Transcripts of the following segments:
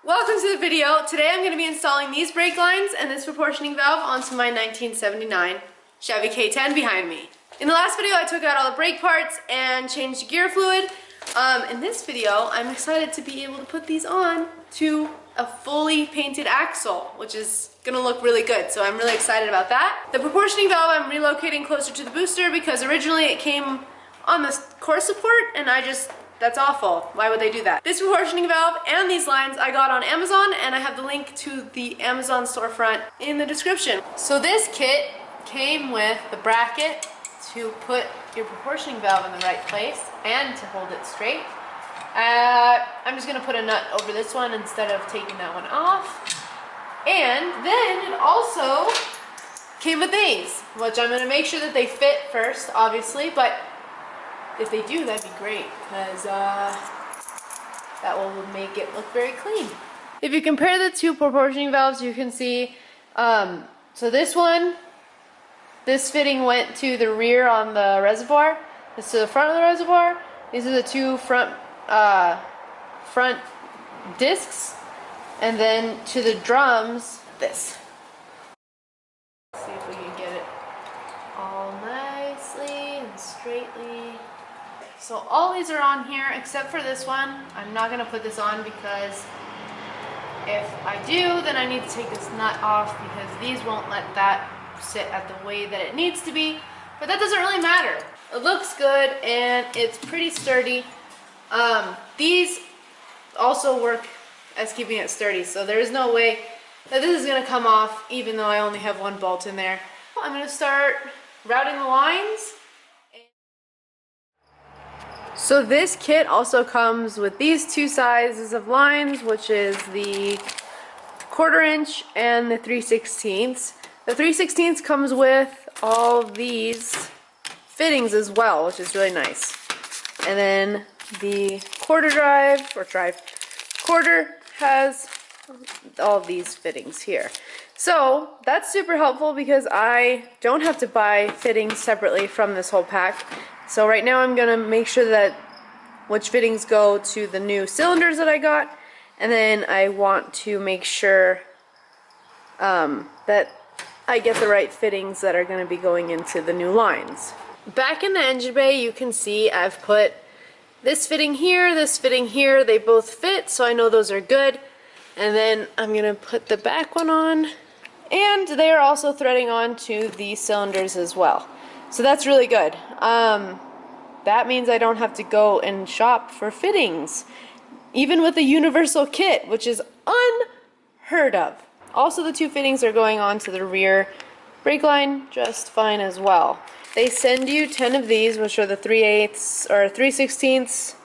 Welcome to the video. Today I'm going to be installing these brake lines and this proportioning valve onto my 1979 Chevy K10 behind me. In the last video I took out all the brake parts and changed the gear fluid. In this video I'm excited to be able to put these on to a fully painted axle, which is going to look really good, so I'm really excited about that. The proportioning valve I'm relocating closer to the booster because originally it came on the core support and that's awful. Why would they do that? This proportioning valve and these lines I got on Amazon, and I have the link to the Amazon storefront in the description. So this kit came with the bracket to put your proportioning valve in the right place and to hold it straight. I'm just gonna put a nut over this one instead of taking that one off. And then it also came with these, which I'm gonna make sure that they fit first, obviously, but if they do, that'd be great, because that will make it look very clean. If you compare the two proportioning valves, you can see, so this fitting went to the rear on the reservoir, this to the front of the reservoir. These are the two front discs, and then to the drums, this. Let's see if we can get it all nicely and straightly. So all these are on here except for this one. I'm not going to put this on because if I do, then I need to take this nut off because these won't let that sit at the way that it needs to be. But that doesn't really matter. It looks good and it's pretty sturdy. These also work as keeping it sturdy, so there is no way that this is going to come off even though I only have one bolt in there. I'm going to start routing the lines. So this kit also comes with these two sizes of lines, which is the 1/4 inch and the 3/16. The 3/16 comes with all these fittings as well, which is really nice. And then the quarter has all these fittings here. So that's super helpful because I don't have to buy fittings separately from this whole pack. So right now I'm going to make sure that which fittings go to the new cylinders that I got, and then I want to make sure that I get the right fittings that are going to be going into the new lines. Back in the engine bay you can see I've put this fitting here, they both fit, so I know those are good. And then I'm going to put the back one on, and they are also threading on to the cylinders as well. So that's really good. That means I don't have to go and shop for fittings, even with a universal kit, which is unheard of. Also, the two fittings are going on to the rear brake line just fine as well. They send you 10 of these, which are the 3/8 or 3/16,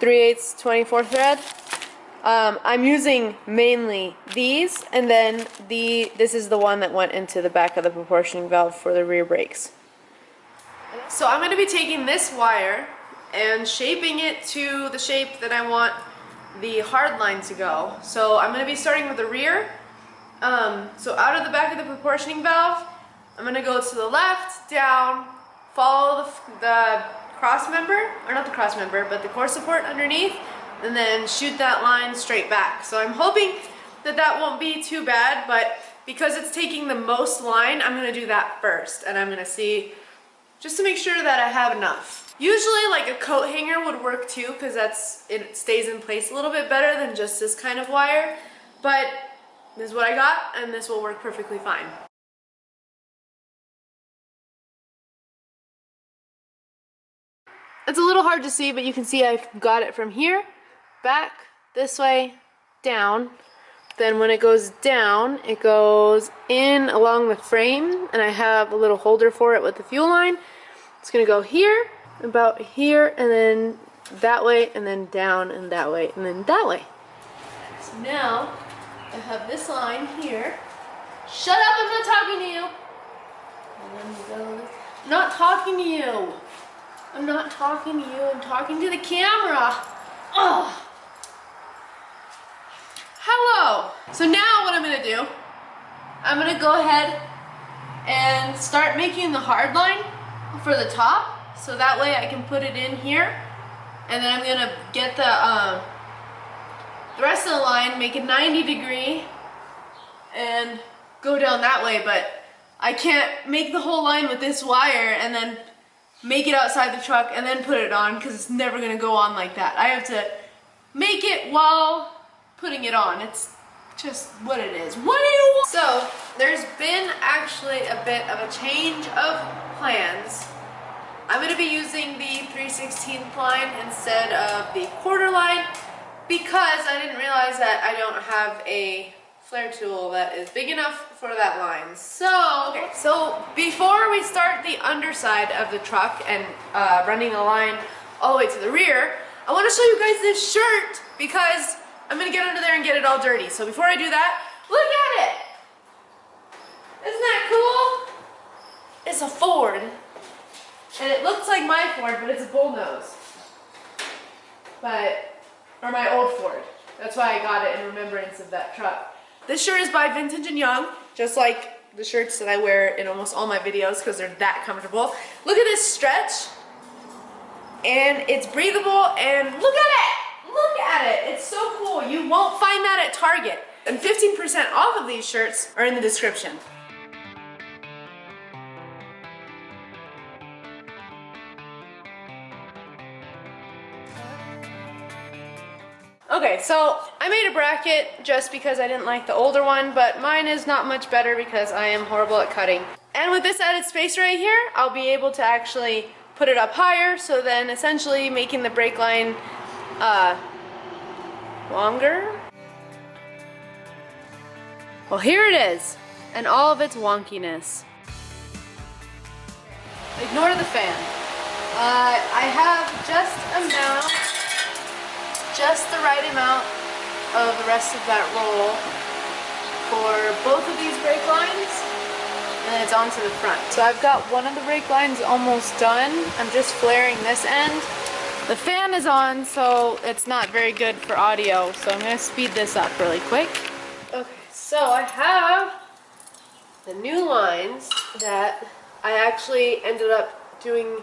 3/8 24 thread. I'm using mainly these, and then this is the one that went into the back of the proportioning valve for the rear brakes. So I'm going to be taking this wire and shaping it to the shape that I want the hard line to go. So I'm going to be starting with the rear. So out of the back of the proportioning valve, I'm going to go to the left, down, follow the cross member, or not the cross member, but the core support underneath, and then shoot that line straight back. So I'm hoping that that won't be too bad, but because it's taking the most line, I'm going to do that first, and I'm going to see just to make sure that I have enough. Usually like a coat hanger would work too, because it stays in place a little bit better than just this kind of wire, but this is what I got and this will work perfectly fine. It's a little hard to see, but you can see I've got it from here, back, this way, down. Then when it goes down, it goes in along the frame, and I have a little holder for it with the fuel line. It's going to go here, about here, and then that way, and then down, and that way, and then that way. So now, I have this line here. Shut up, I'm not talking to you! And then we go, I'm not talking to you! I'm not talking to you, I'm talking to the camera! Ugh! Hello! So now what I'm going to do, I'm going to go ahead and start making the hard line for the top, so that way I can put it in here, and then I'm going to get the the rest of the line, make a 90-degree, and go down that way, but I can't make the whole line with this wire and then make it outside the truck and then put it on, because it's never going to go on like that. I have to make it while putting it on. It's just what it is. What do you want? So there's been actually a bit of a change of plans. I'm going to be using the 3/16 line instead of the quarter line, because I didn't realize that I don't have a flare tool that is big enough for that line. So before we start the underside of the truck and running a line all the way to the rear, I want to show you guys this shirt, because I'm going to get under there and get it all dirty. So before I do that, look at it! Isn't that cool? It's a Ford. And it looks like my Ford, but it's a bullnose. Or my old Ford. That's why I got it in remembrance of that truck. This shirt is by Vintage and Young, just like the shirts that I wear in almost all my videos, because they're that comfortable. Look at this stretch. And it's breathable, and look at it! Look at it! It's so cool. You won't find that at Target. And 15% off of these shirts are in the description. Okay, so I made a bracket just because I didn't like the older one, but mine is not much better because I am horrible at cutting. And with this added space right here, I'll be able to actually put it up higher, so then essentially making the brake line longer. Well, here it is, and all of its wonkiness. Ignore the fan. I have just the right amount of the rest of that roll for both of these brake lines, and then it's onto the front. So I've got one of the brake lines almost done. I'm just flaring this end. The fan is on, so it's not very good for audio, so I'm going to speed this up really quick. Okay, so I have the new lines that I actually ended up doing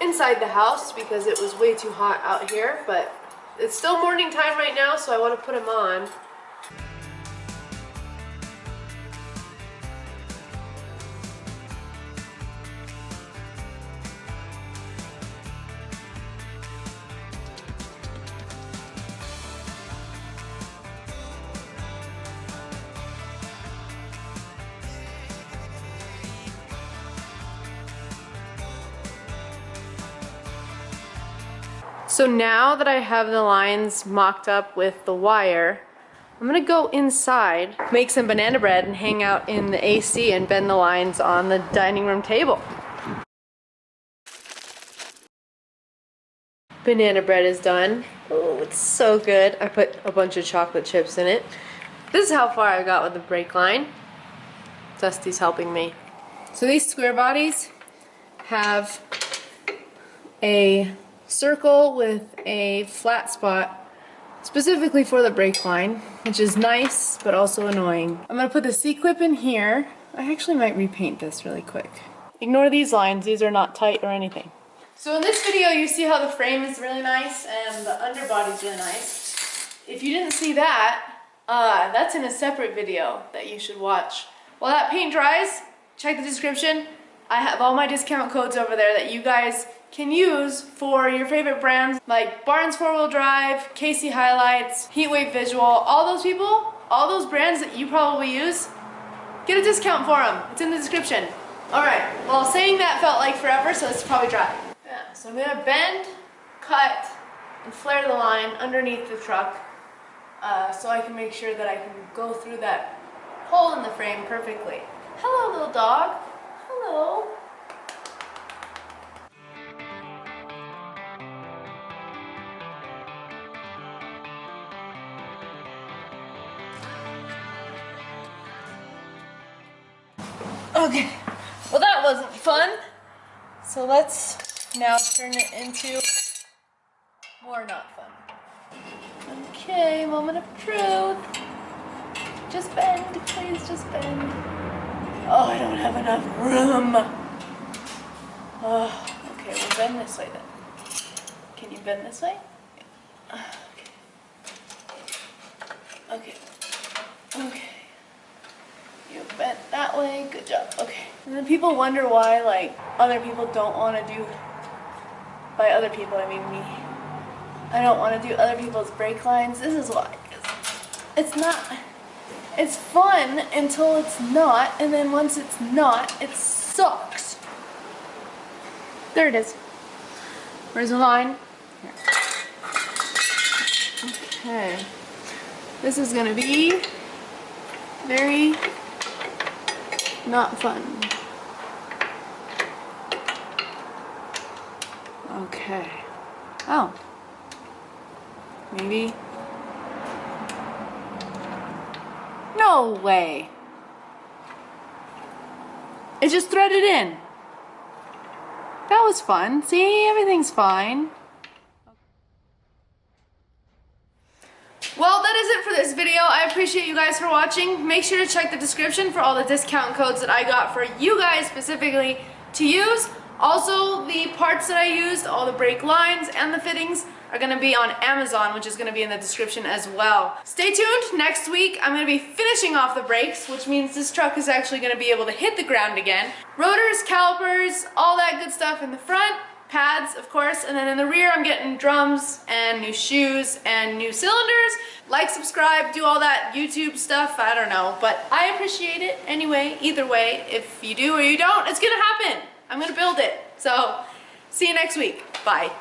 inside the house because it was way too hot out here, but it's still morning time right now, so I want to put them on. So now that I have the lines mocked up with the wire, I'm gonna go inside, make some banana bread, and hang out in the AC and bend the lines on the dining room table. Banana bread is done. Oh, it's so good. I put a bunch of chocolate chips in it. This is how far I got with the brake line. Dusty's helping me. So these square bodies have a circle with a flat spot specifically for the brake line, which is nice but also annoying. I'm gonna put the C-clip in here. I actually might repaint this really quick. Ignore these lines, these are not tight or anything. So in this video you see how the frame is really nice and the underbody is really nice. If you didn't see that, that's in a separate video that you should watch. While that paint dries, check the description. I have all my discount codes over there that you guys can use for your favorite brands like Barnes 4-Wheel Drive, Casey Highlights, Heatwave Visual, all those people, all those brands that you probably use, get a discount for them. It's in the description. Alright, well saying that felt like forever, so it's probably dry. Yeah, so I'm gonna bend, cut, and flare the line underneath the truck so I can make sure that I can go through that hole in the frame perfectly. Hello, little dog. Hello. Okay, well that wasn't fun. So let's now turn it into more not fun. Okay, moment of truth. Just bend, please just bend. Oh, I don't have enough room. Oh, okay, we'll bend this way then. Can you bend this way? Okay. Okay. Okay. You bent that way. Good job. Okay. And then people wonder why, like, other people don't want to do, by other people, I mean me. I don't want to do other people's brake lines. This is why. It's not, it's fun until it's not, and then once it's not, it sucks. There it is. Where's the line? Here. Okay. This is gonna be very not fun. Okay. Oh. Maybe. No way. It just threaded in. That was fun. See, everything's fine. Well, that is it for this video. I appreciate you guys for watching. Make sure to check the description for all the discount codes that I got for you guys specifically to use. Also, the parts that I used, all the brake lines and the fittings, are going to be on Amazon, which is going to be in the description as well. Stay tuned. Next week, I'm going to be finishing off the brakes, which means this truck is actually going to be able to hit the ground again. Rotors, calipers, all that good stuff in the front. Pads, of course, and then in the rear I'm getting drums and new shoes and new cylinders. Like, subscribe, do all that YouTube stuff, I don't know, but I appreciate it anyway, either way. If you do or you don't, it's gonna happen. I'm gonna build it. So, see you next week. Bye.